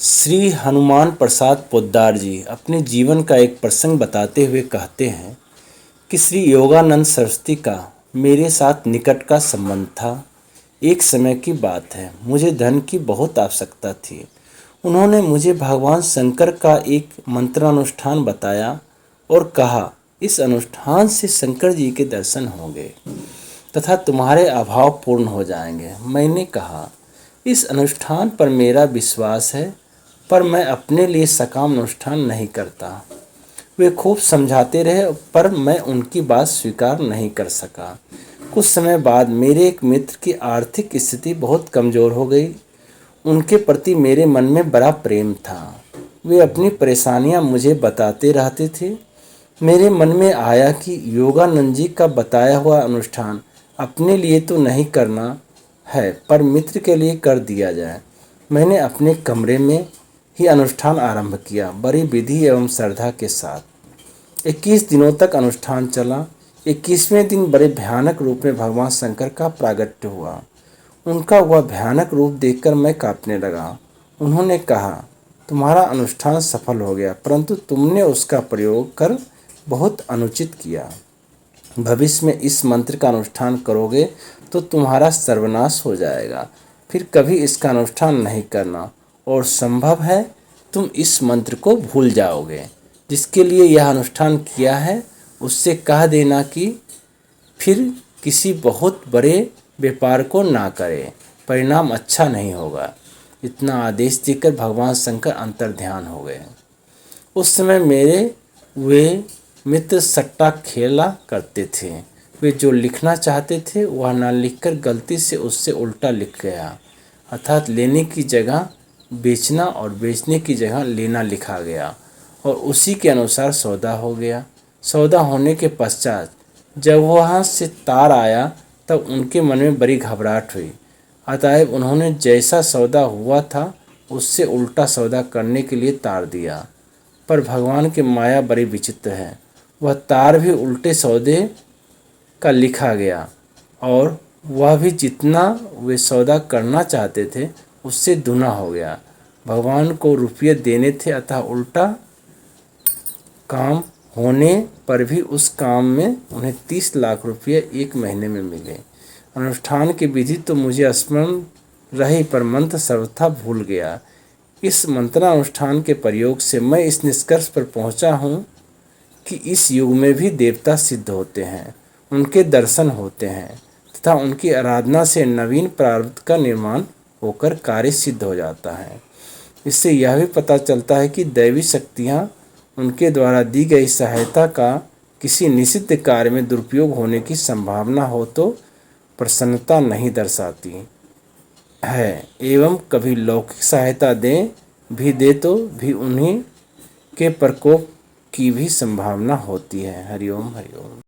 श्री हनुमान प्रसाद पोद्दार जी अपने जीवन का एक प्रसंग बताते हुए कहते हैं कि श्री योगानंद सरस्वती का मेरे साथ निकट का संबंध था। एक समय की बात है, मुझे धन की बहुत आवश्यकता थी। उन्होंने मुझे भगवान शंकर का एक मंत्रानुष्ठान बताया और कहा, इस अनुष्ठान से शंकर जी के दर्शन होंगे तथा तुम्हारे अभाव पूर्ण हो जाएंगे। मैंने कहा, इस अनुष्ठान पर मेरा विश्वास है, पर मैं अपने लिए सकाम अनुष्ठान नहीं करता। वे खूब समझाते रहे, पर मैं उनकी बात स्वीकार नहीं कर सका। कुछ समय बाद मेरे एक मित्र की आर्थिक स्थिति बहुत कमज़ोर हो गई। उनके प्रति मेरे मन में बड़ा प्रेम था। वे अपनी परेशानियां मुझे बताते रहते थे। मेरे मन में आया कि योगानंद जी का बताया हुआ अनुष्ठान अपने लिए तो नहीं करना है, पर मित्र के लिए कर दिया जाए। मैंने अपने कमरे में ही अनुष्ठान आरंभ किया, बड़ी विधि एवं श्रद्धा के साथ। 21 दिनों तक अनुष्ठान चला। 21वें दिन बड़े भयानक रूप में भगवान शंकर का प्रागट्य हुआ। उनका वह भयानक रूप देखकर मैं कांपने लगा। उन्होंने कहा, तुम्हारा अनुष्ठान सफल हो गया, परंतु तुमने उसका प्रयोग कर बहुत अनुचित किया। भविष्य में इस मंत्र का अनुष्ठान करोगे तो तुम्हारा सर्वनाश हो जाएगा। फिर कभी इसका अनुष्ठान नहीं करना, और संभव है तुम इस मंत्र को भूल जाओगे। जिसके लिए यह अनुष्ठान किया है उससे कह देना कि फिर किसी बहुत बड़े व्यापार को ना करे, परिणाम अच्छा नहीं होगा। इतना आदेश देकर भगवान शंकर अंतर्ध्यान हो गए। उस समय मेरे वे मित्र सट्टा खेला करते थे। वे जो लिखना चाहते थे वह ना लिखकर गलती से उससे उल्टा लिख गया, अर्थात लेने की जगह बेचना और बेचने की जगह लेना लिखा गया, और उसी के अनुसार सौदा हो गया। सौदा होने के पश्चात जब वहाँ से तार आया तब उनके मन में बड़ी घबराहट हुई। अतएव उन्होंने जैसा सौदा हुआ था उससे उल्टा सौदा करने के लिए तार दिया। पर भगवान की माया बड़ी विचित्र है। वह तार भी उल्टे सौदे का लिखा गया, और वह भी जितना वे सौदा करना चाहते थे उससे दुना हो गया। भगवान को रुपये देने थे, अतः उल्टा काम होने पर भी उस काम में उन्हें 30 लाख रुपये एक महीने में मिले। अनुष्ठान की विधि तो मुझे स्मरण रही, पर मंत्र सर्वथा भूल गया। इस मंत्रानुष्ठान के प्रयोग से मैं इस निष्कर्ष पर पहुंचा हूँ कि इस युग में भी देवता सिद्ध होते हैं, उनके दर्शन होते हैं तथा उनकी आराधना से नवीन प्रारब्ध का निर्माण होकर कार्य सिद्ध हो जाता है। इससे यह भी पता चलता है कि दैवी शक्तियाँ उनके द्वारा दी गई सहायता का किसी निषिद्ध कार्य में दुरुपयोग होने की संभावना हो तो प्रसन्नता नहीं दर्शाती है, एवं कभी लौकिक सहायता दे तो भी उन्हीं के प्रकोप की भी संभावना होती है। हरिओम हरिओम।